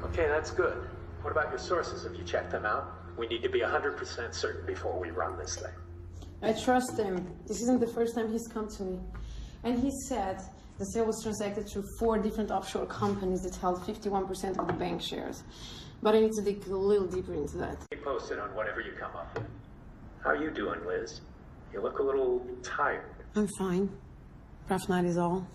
Okay, that's good. What about your sources? Have you checked them out? We need to be 100% certain before we run this thing. I trust him. This isn't the first time he's come to me. And he said the sale was transacted through 4 different offshore companies that held 51% of the bank shares. But I need to dig a little deeper into that. Be posted on whatever you come up with. How are you doing, Liz? You look a little tired. I'm fine. Rough night is all.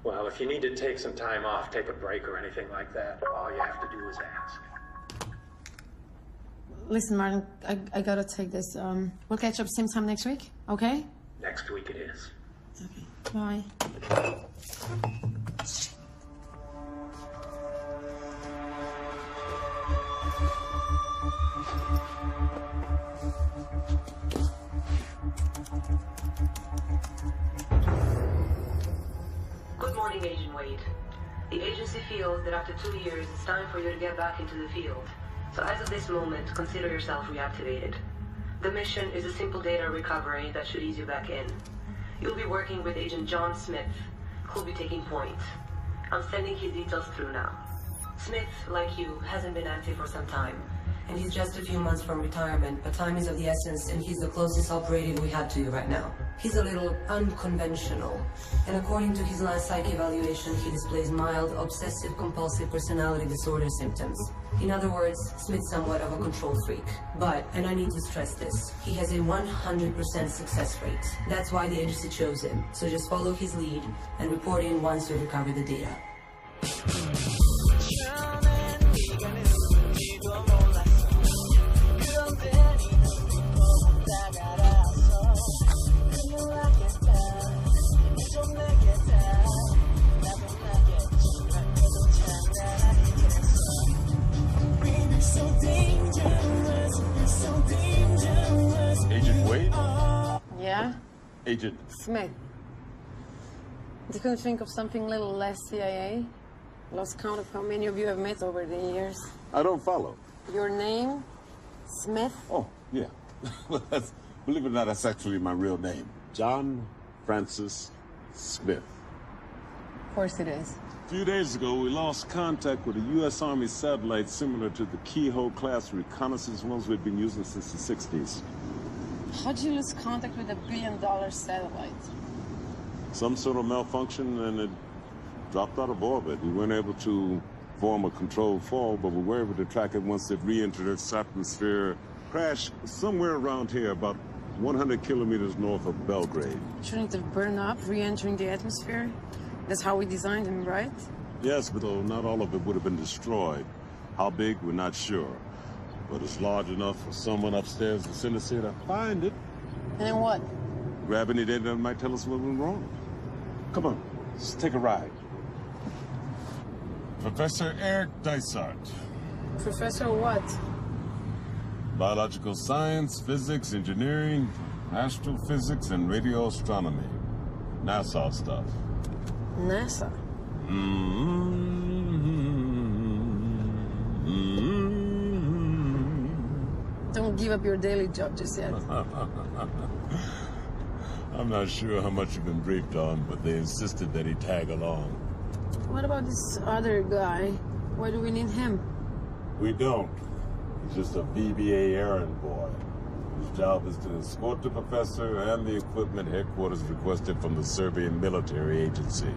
Well, if you need to take some time off, take a break or anything like that, all you have to do is ask. Listen, Martin, I gotta take this. We'll catch up same time next week, okay? Next week it is. Okay, bye. Good morning, Agent Wade. The agency feels that after 2 years, it's time for you to get back into the field. So as of this moment, consider yourself reactivated. The mission is a simple data recovery that should ease you back in. You'll be working with Agent John Smith, who'll be taking point. I'm sending his details through now. Smith, like you, hasn't been active for some time, and he's just a few months from retirement, but time is of the essence, and he's the closest operative we have to you right now. He's a little unconventional, and according to his last psych evaluation, he displays mild obsessive-compulsive personality disorder symptoms. In other words, Smith's somewhat of a control freak. But, and I need to stress this, he has a 100% success rate. That's why the agency chose him. So just follow his lead and report in once you recover the data. Agent. Smith. You couldn't think of something a little less CIA? Lost count of how many of you have met over the years. I don't follow. Your name? Smith? Oh, yeah. Believe it or not, that's actually my real name. John Francis Smith. Of course it is. A few days ago, we lost contact with a U.S. Army satellite similar to the Keyhole-class reconnaissance ones we've been using since the 60s. How'd you lose contact with a $1 billion satellite? Some sort of malfunction, and it dropped out of orbit. We weren't able to form a controlled fall, but we were able to track it once it re-entered Earth's atmosphere. Crashed somewhere around here, about 100 kilometers north of Belgrade. Shouldn't it have burned up, re-entering the atmosphere? That's how we designed them, right? Yes, but not all of it would have been destroyed. How big, we're not sure. But it's large enough for someone upstairs to send us here to find it. And then what? Grab any data that might tell us what went wrong. Come on, let's take a ride. Professor Eric Dysart. Professor what? Biological science, physics, engineering, astrophysics, and radio astronomy. NASA stuff. NASA? Don't give up your daily job just yet. I'm not sure how much you've been briefed on, but they insisted that he tag along. What about this other guy? Why do we need him? We don't. He's just a BBA errand boy. His job is to escort the professor and the equipment headquarters requested from the Serbian military agency.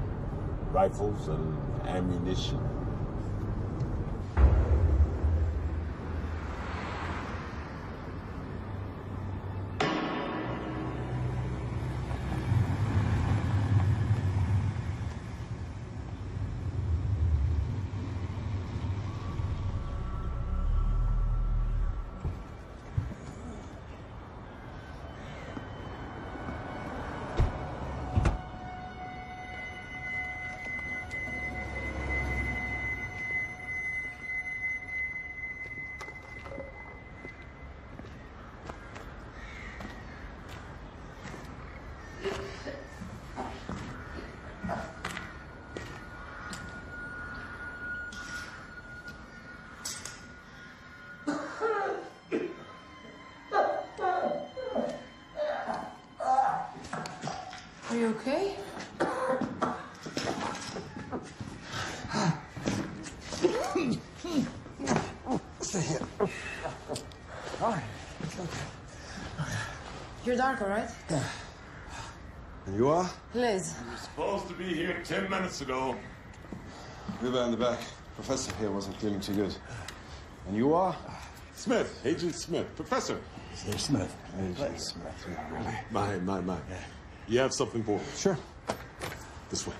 Rifles and ammunition. Are you okay? Stay here. All right. You're dark, all right? Yeah. And you are? Liz. You were supposed to be here 10 minutes ago. We were in the back. Professor here wasn't feeling too good. And you are? Smith, Agent Smith. Professor. Agent Smith. Agent Smith, yeah, really. My. Yeah. You have something for me? Sure. This way.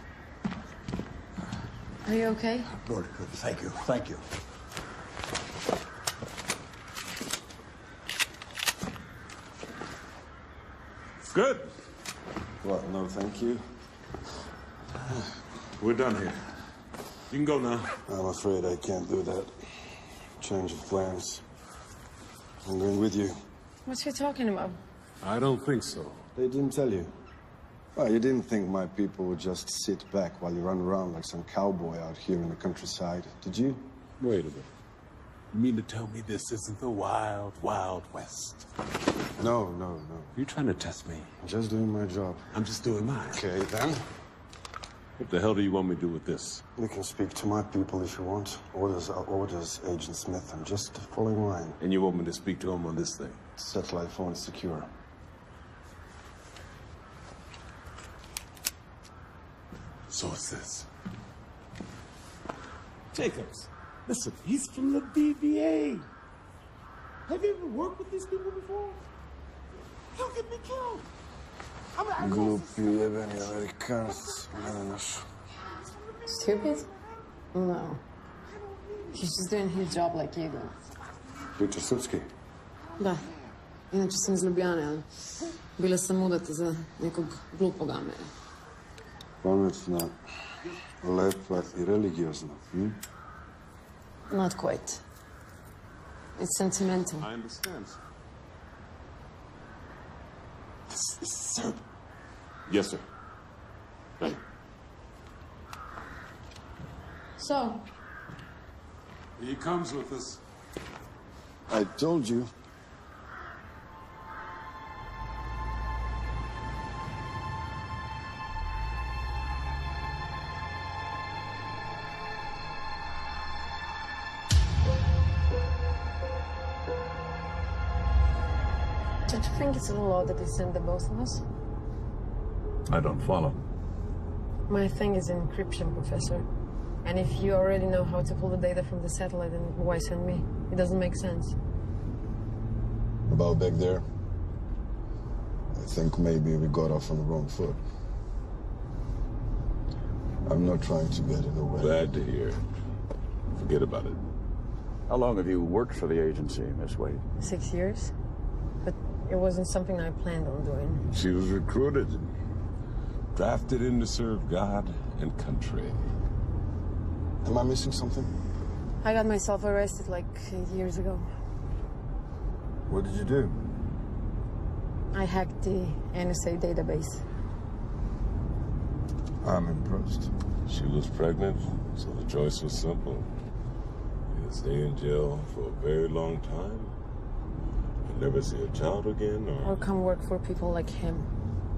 Are you okay? Good, good. Thank you. Thank you. Good. What, no thank you? We're done here. You can go now. I'm afraid I can't do that. Change of plans. I'm going with you. What's he talking about? I don't think so. They didn't tell you. Well, you didn't think my people would just sit back while you run around like some cowboy out here in the countryside, did you? Wait a minute. You mean to tell me this isn't the wild, wild west? No, no, no. You're trying to test me. I'm just doing my job. I'm just doing mine. Okay, then. What the hell do you want me to do with this? You can speak to my people if you want. Orders are orders, Agent Smith. I'm just following line. And you want me to speak to him on this thing? Satellite phone is secure. So it's this. Jacobs, listen, he's from the BBA. Have you ever worked with these people before? He'll get me killed. Глупи ебени американец, мене наш. Stupid? No. He's just doing his job like you do. Pričaš srpski? Da. Inače sam iz Ljubljane, ali bila sam udata za nekog glupog Amera. Pametna, lepa I religiozna. Not quite. It's sentimental. I understand. This is Serb. Yes, sir. So, He comes with us. I told you. don't you think it's a little odd that they sent the both of us? I don't follow. My thing is encryption, Professor. And if you already know how to pull the data from the satellite, then why send me? It doesn't make sense. About back there, I think maybe we got off on the wrong foot. I'm not trying to get in the way. Glad to hear. Forget about it. How long have you worked for the agency, Miss Wade? 6 years. But it wasn't something I planned on doing. She was recruited, drafted in to serve God and country. Am I missing something? I got myself arrested like 8 years ago. What did you do? I hacked the NSA database. I'm impressed. She was pregnant, so the choice was simple. Either stay in jail for a very long time, and never see a child again, Or come work for people like him.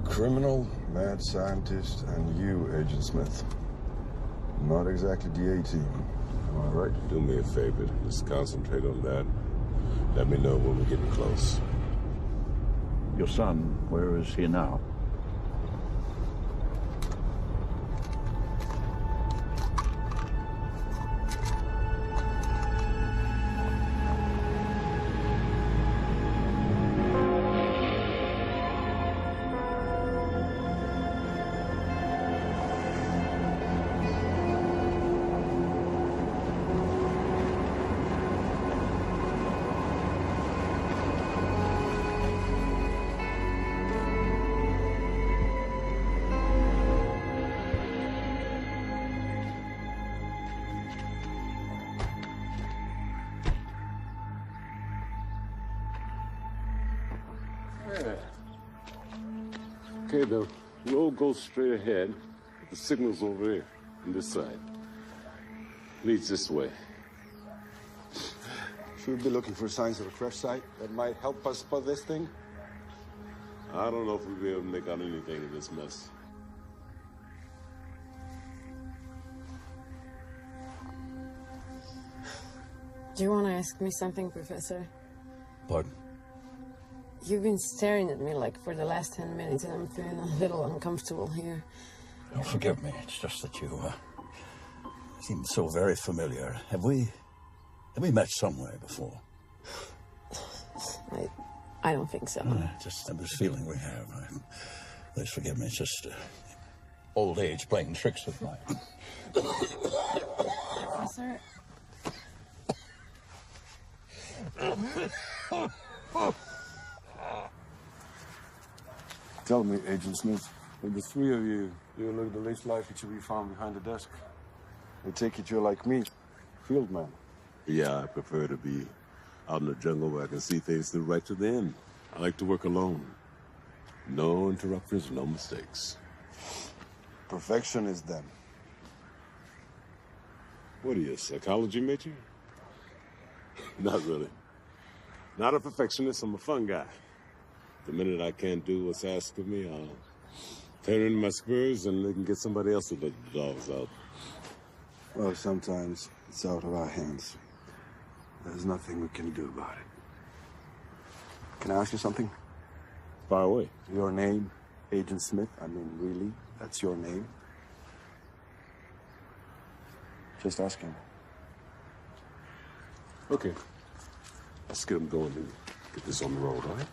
Criminal, mad scientist, and you, Agent Smith. Not exactly the A-team. Am I right? Do me a favor, just concentrate on that. Let me know when we're getting close. Your son, where is he now? Okay, the road goes straight ahead. The signal's over here, on this side. Leads this way. Should we be looking for signs of a crash site that might help us spot this thing? I don't know if we'll be able to make out anything in this mess. Do you want to ask me something, Professor? Pardon? You've been staring at me like for the last 10 minutes, and I'm feeling a little uncomfortable here. Oh, forgive me. It's just that you seem so very familiar. Have we met somewhere before? I don't think so. Just have this feeling we have. Please forgive me. It's just old age playing tricks with my... Professor? Tell me, Agent Smith, with the three of you, do you look the least likely to be found behind the desk? I take it you're like me, field man. Yeah, I prefer to be out in the jungle where I can see things through right to the end. I like to work alone. No interruptions, no mistakes. Perfectionist, then. What are you, a psychology major? Not really. Not a perfectionist, I'm a fun guy. The minute I can't do what's asked of me, I'll turn in my spurs and they can get somebody else to let the dogs out. Well, sometimes it's out of our hands. There's nothing we can do about it. Can I ask you something? Fire away. Your name, Agent Smith? I mean, really? That's your name? Just asking. Okay. Let's get them going and get this on the road, all right?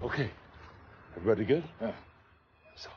Okay. Everybody good? Yeah. So.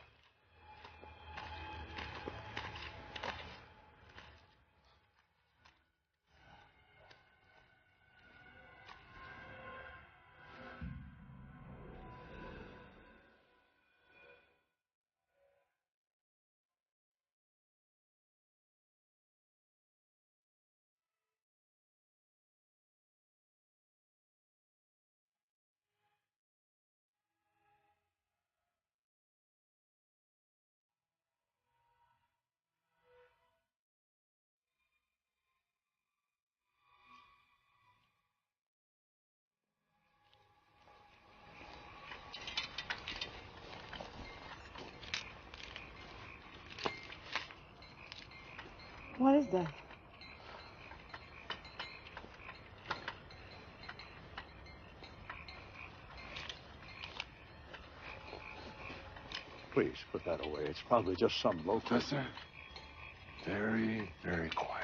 What is that? Please put that away. It's probably just some local. Professor, very, very quiet.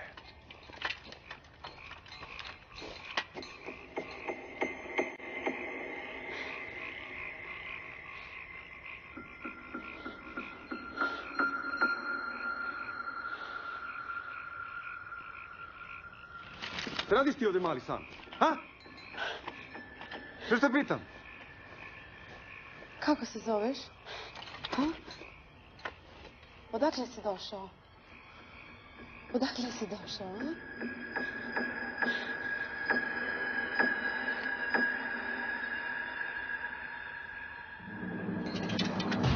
Šta radiš ti ovdje, mali sam? Ha? Što te pitam? Kako se zoveš? Ha? Odakle si došao? Odakle si došao, a?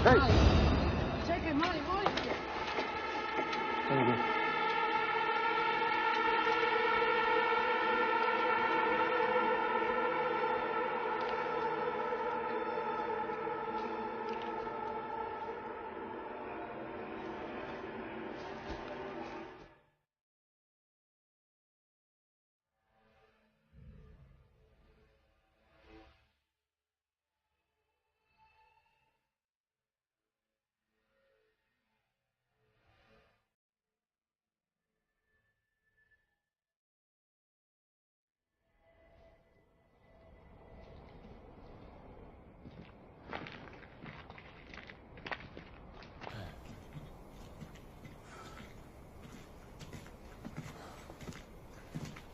Hej! Čekaj, molim te.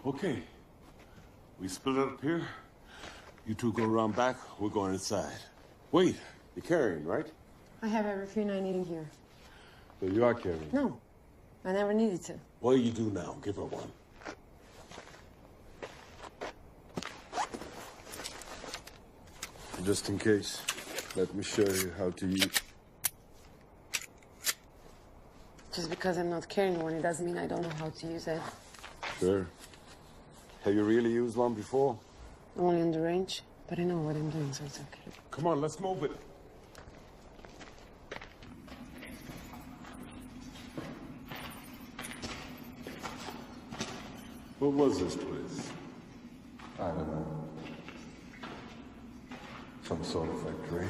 Okay. We split up here. You two go around back. We're going inside. Wait, you're carrying, right? I have everything I need in here. So you are carrying. No, I never needed to. What do you do now? Give her one. Just in case, let me show you how to use. Just because I'm not carrying one, it doesn't mean I don't know how to use it. Sure. Have you really used one before? Only on the range, but I know what I'm doing, so it's okay. Come on, let's move it. What was this place? I don't know. Some sort of factory.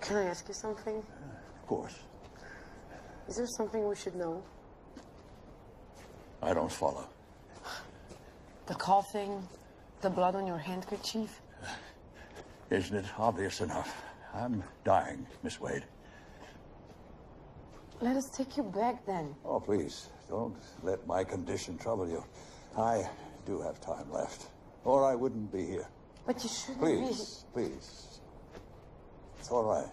Can I ask you something? Of course. Is there something we should know? I don't follow. The coughing, the blood on your handkerchief? Isn't it obvious enough? I'm dying, Miss Wade. Let us take you back then. Oh, please, don't let my condition trouble you. I do have time left, or I wouldn't be here. But you shouldn't Please, please. It's all right.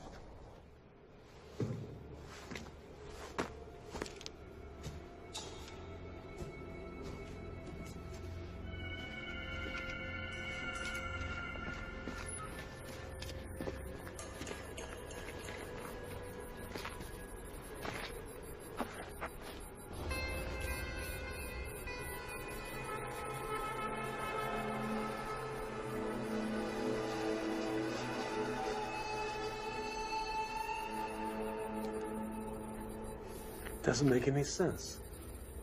Doesn't make any sense.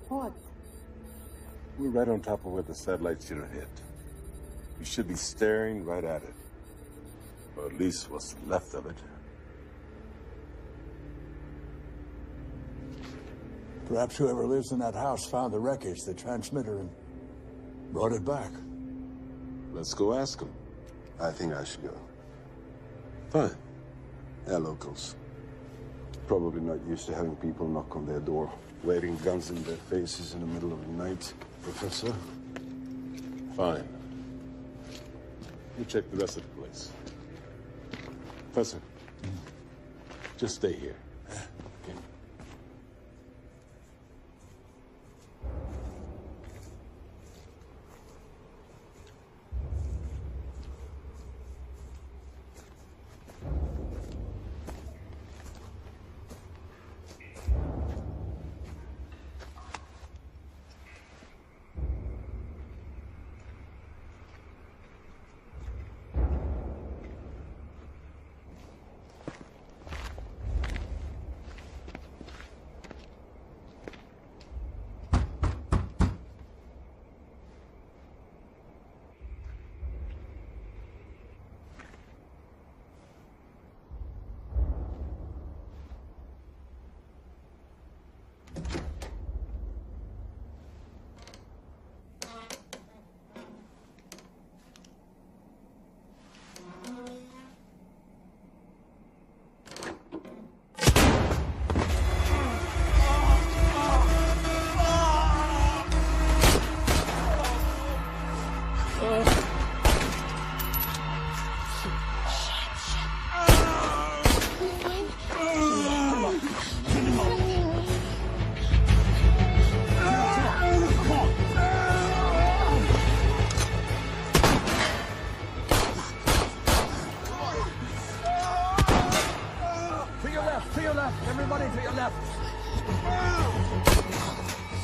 What? We're right on top of where the satellite should have hit. You should be staring right at it. Or at least what's left of it. Perhaps whoever lives in that house found the wreckage, the transmitter, and brought it back. Let's go ask him. I think I should go. Fine. They're locals. Probably not used to having people knock on their door, waving guns in their faces in the middle of the night. Professor? Fine. You check the rest of the place. Professor, just stay here. Okay?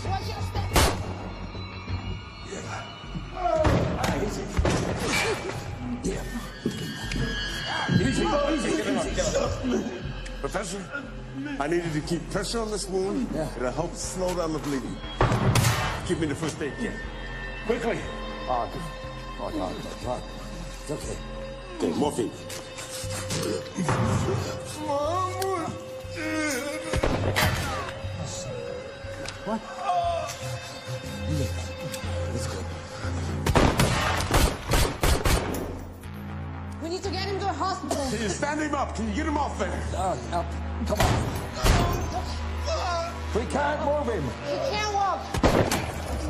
Watch your step. Professor, I need you to keep pressure on this wound. It'll help slow down the bleeding. Give me the first aid kit. Quickly. It's okay. Okay, morphine. What? Let's go. We need to get him to a hospital. Can you stand him up? Can you get him off there? Up. Come on. We can't move him. He can't walk.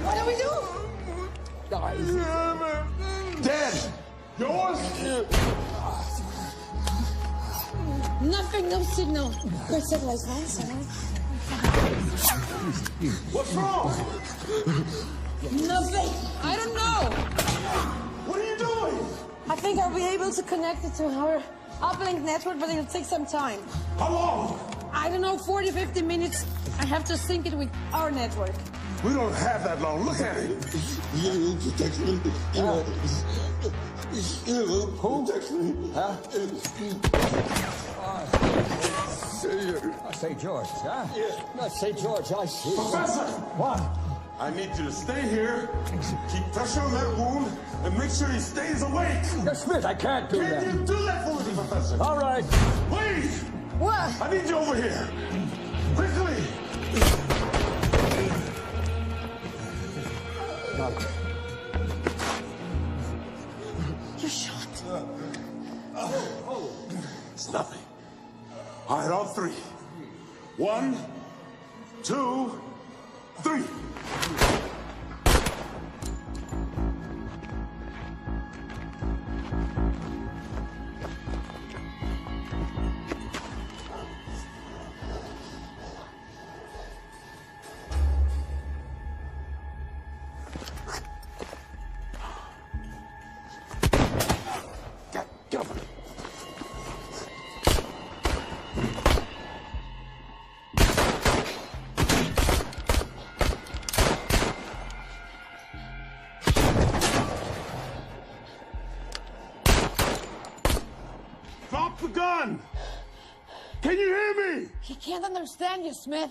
What do we do? Dead. Yours? Nothing, no signal. Great satellite phones, What's wrong? Nothing. I don't know. What are you doing? I think I'll be able to connect it to our uplink network, but it'll take some time. How long? I don't know, 40, 50 minutes. I have to sync it with our network. We don't have that long. Look at it. You protect me. Who? Protect me. Huh? St. George, huh? Yeah. Not St. George, I see. Professor! What? I need you to stay here, keep pressure on that wound, and make sure he stays awake. Smith, I can't do that. Can you do that for me, Professor? All right. Please! What? I need you over here. Quickly! You're shot. It's nothing. All right, on three. 1, 2, 3. Get over there. Drop the gun! Can you hear me? He can't understand you, Smith.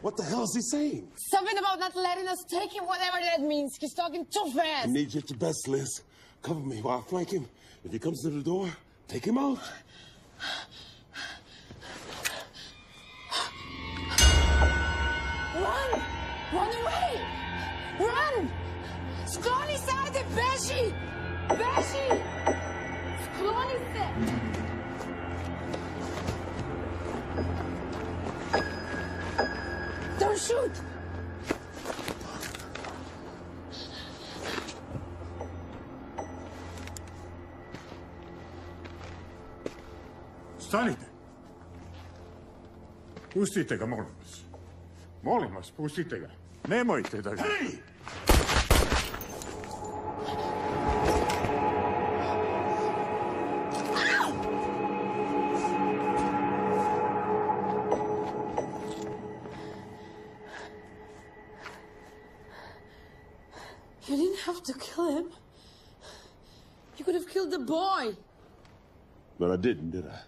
What the hell is he saying? Something about not letting us take him, whatever that means. He's talking too I fast. need you at your best, Liz. Cover me while I flank him. If he comes to the door, take him out. Run! Run away! Run! Sklonite, beži! Beži! Skloni se! Don't shoot! Stanite! Pustite ga, molim vas. Molim vas, pustite ga. Nemojte da ga... Hey! You didn't have to kill him. You could have killed the boy. But I didn't, did I?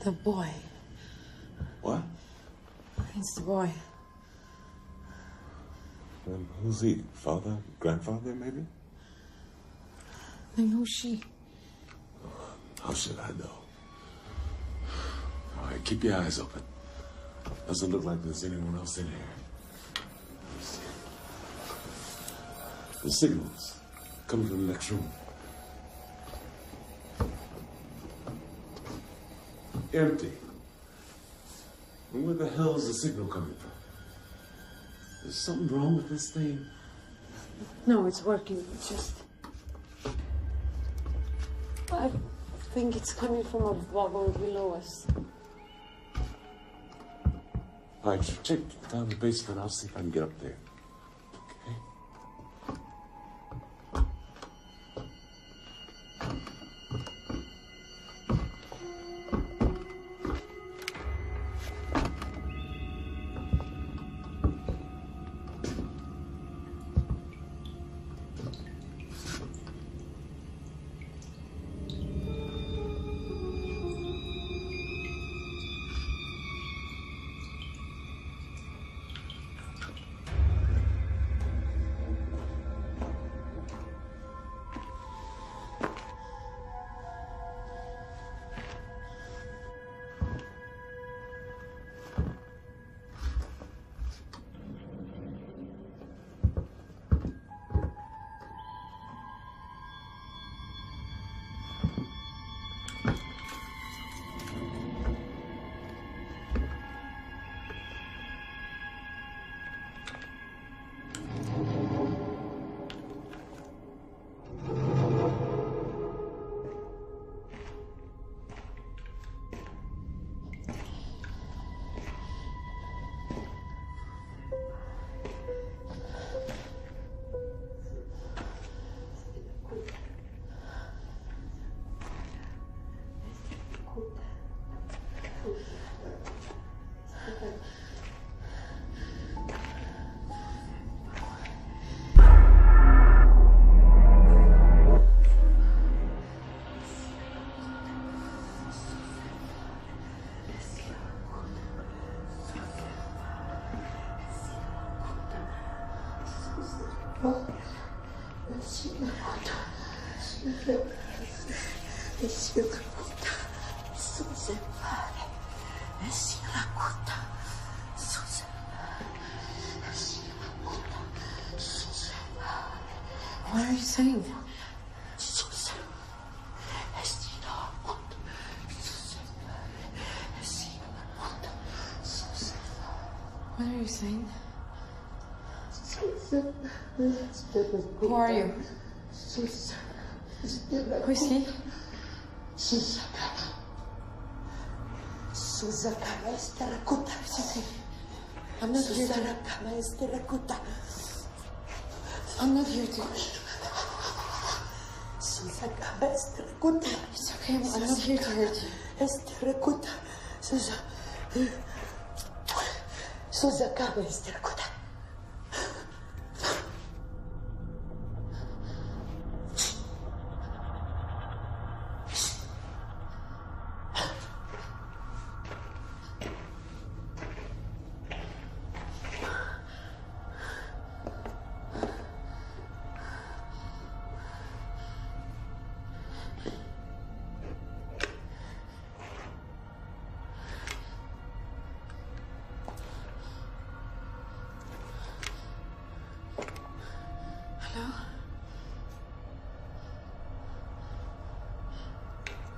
The boy. What? It's the boy. And who's he? Father? Grandfather, maybe? Then who's she? How should I know? All right, keep your eyes open. Doesn't look like there's anyone else in here. Let's see. The signals coming from the next room. Empty. Where the hell is the signal coming from? Is something wrong with this thing? No, it's working. It's just... I think it's coming from a bubble below us. All right, check down the basement. I'll see if I can get up there. Okay? What are you saying? What are you saying? Who are you? Who is he? I'm not here to... I'm not here to... It's okay, I'm not here to hurt you.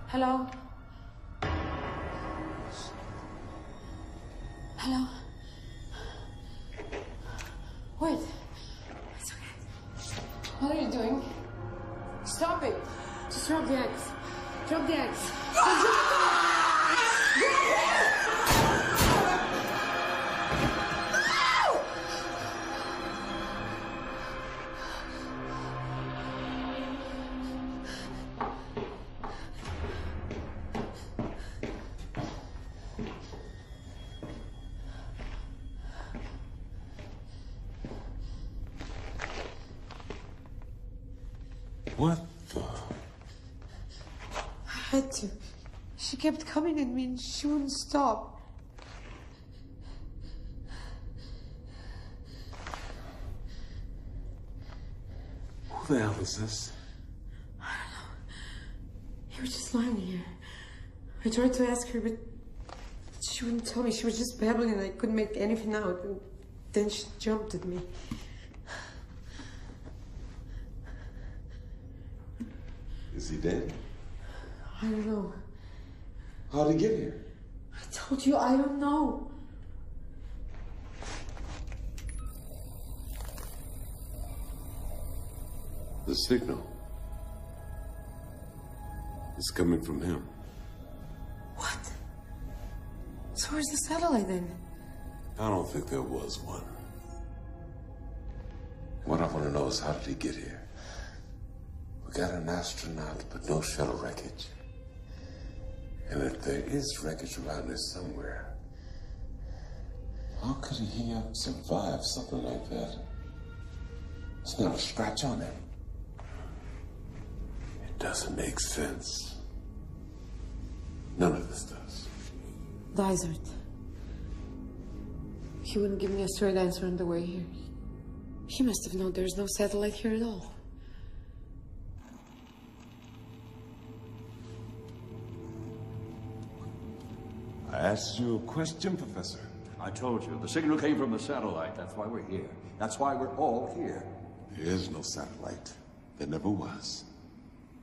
Hello? Hello? Wait. It's okay. What are you doing? Stop it. Just drop the axe. Drop the axe. What the? I had to. She kept coming at me and she wouldn't stop. Who the hell is this? I don't know. He was just lying here. I tried to ask her, but she wouldn't tell me. She was just babbling and I couldn't make anything out. And then she jumped at me. Is he dead? I don't know. How'd he get here? I told you, I don't know. The signal is coming from him. What? So where's the satellite then? I don't think there was one. What I want to know is how did he get here? We got an astronaut, but no shuttle wreckage. And if there is wreckage around there somewhere, how could he have survived something like that? There's not a scratch on him. It doesn't make sense. None of this does. Dysart. He wouldn't give me a straight answer on the way here. He must have known there's no satellite here at all. I asked you a question, Professor. I told you, the signal came from the satellite. That's why we're here. That's why we're all here. There is no satellite. There never was.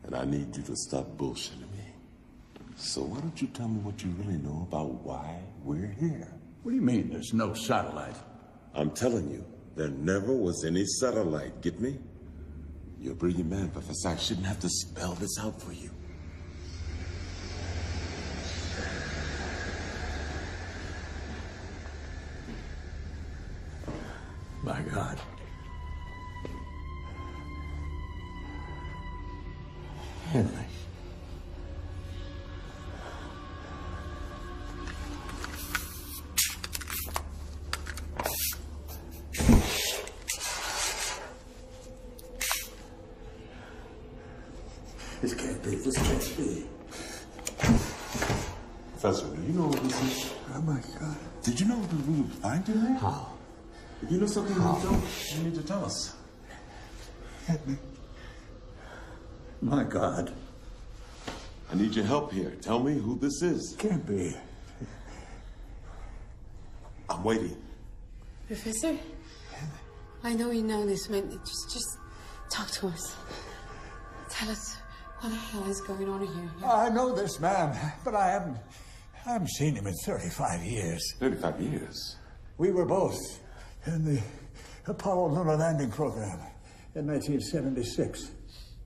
And I need you to stop bullshitting me. So why don't you tell me what you really know about why we're here? What do you mean, there's no satellite? I'm telling you, there never was any satellite, get me? You're a brilliant man, Professor. I shouldn't have to spell this out for you. My God. Henry. This can't be. This can't be. Professor, do you know what this is? Oh, my God. Did you know that we would find him there? How? If you know something we don't, you need to tell us. Henry. My God. I need your help here. Tell me who this is. Can't be. I'm waiting. Professor? I know you know this, man. Just talk to us. Tell us what the hell is going on here. I know this man, but I haven't seen him in 35 years. 35 years? We were both in the Apollo lunar landing program in 1976.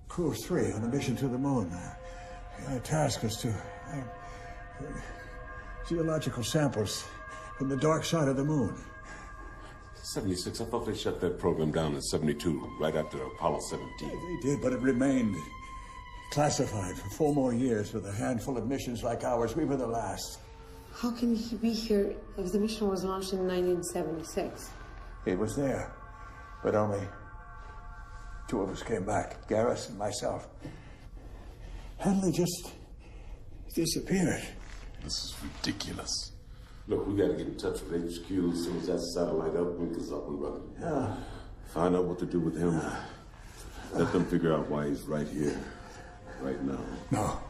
Crew 3 on a mission to the moon. Our task was to geological samples from the dark side of the moon. 76? I thought they shut that program down in 72, right after Apollo 17. They did, but it remained classified for 4 more years with a handful of missions like ours. We were the last. How can he be here if the mission was launched in 1976? He was there, but only 2 of us came back, Garrus and myself. Hanley just disappeared. This is ridiculous. Look, we gotta get in touch with HQ as soon as that satellite uplink is up and running. Yeah. Find out what to do with him. Let them figure out why he's right here, right now. No.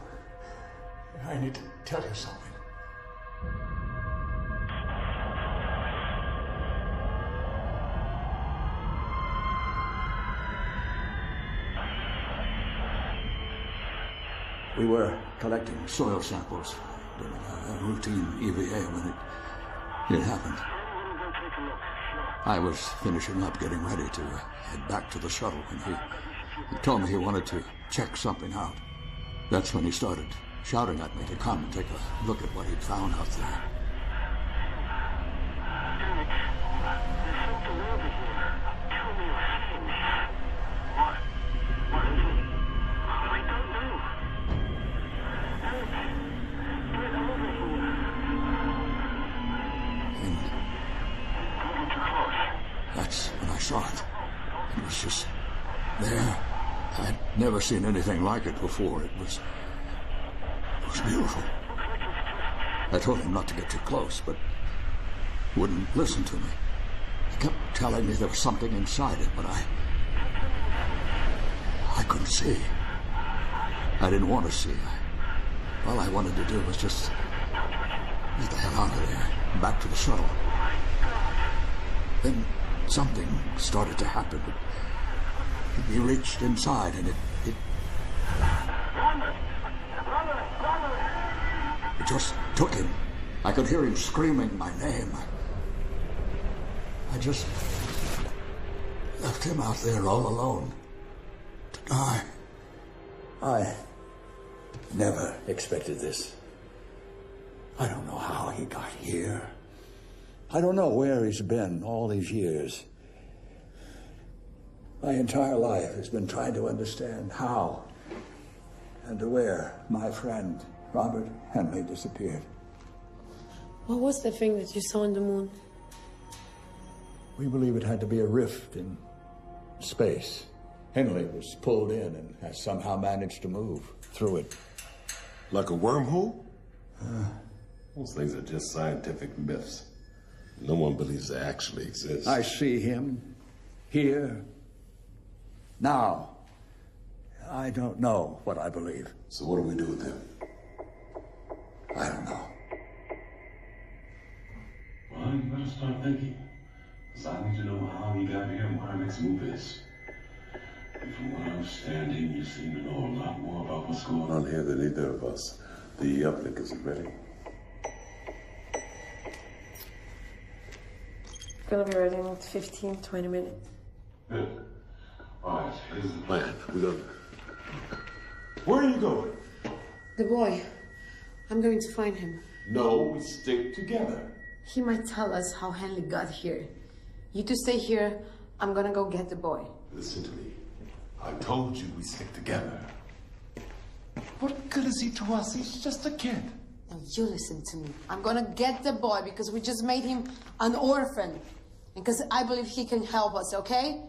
I need to tell you something. We were collecting soil samples during a routine EVA when it happened. I was finishing up, getting ready to head back to the shuttle when he told me he wanted to check something out. That's when he started shouting at me to come and take a look at what he'd found out there. Damn it. There's something over here. Tell me you've seen this. What? What is it? I don't know. Damn it. Get over here. Moving too close. That's when I saw it. It was just there. I'd never seen anything like it before. It was beautiful. I told him not to get too close, but wouldn't listen to me. He kept telling me there was something inside it, but I couldn't see. I didn't want to see. All I wanted to do was just get the hell out of there, back to the shuttle. Then something started to happen. He reached inside and it just took him. I could hear him screaming my name. I just left him out there all alone to Guy, I never expected this. I don't know how he got here. I don't know where he's been all these years. My entire life has been trying to understand how and where my friend Robert Henley disappeared. What was the thing that you saw on the moon? We believe it had to be a rift in space. Henley was pulled in and has somehow managed to move through it. Like a wormhole? Those things are just scientific myths. No one believes they actually exist. I see him here now. I don't know what I believe. So what do we do with him? I don't know. Well, you better start thinking. Because I need to know how he got here and what our next move is. And from what I'm understanding, you seem to know a lot more about what's going on here than either of us. The uplink isn't ready. Gonna be ready in 15, 20 minutes. Good. All right, here's the plan. We're going. Where are you going? The boy. I'm going to find him. No, we stick together. He might tell us how Henley got here. You two stay here. I'm gonna go get the boy. Listen to me. I told you we stick together. What good is he to us? He's just a kid. Now you listen to me. I'm gonna get the boy because we just made him an orphan. And because I believe he can help us, okay?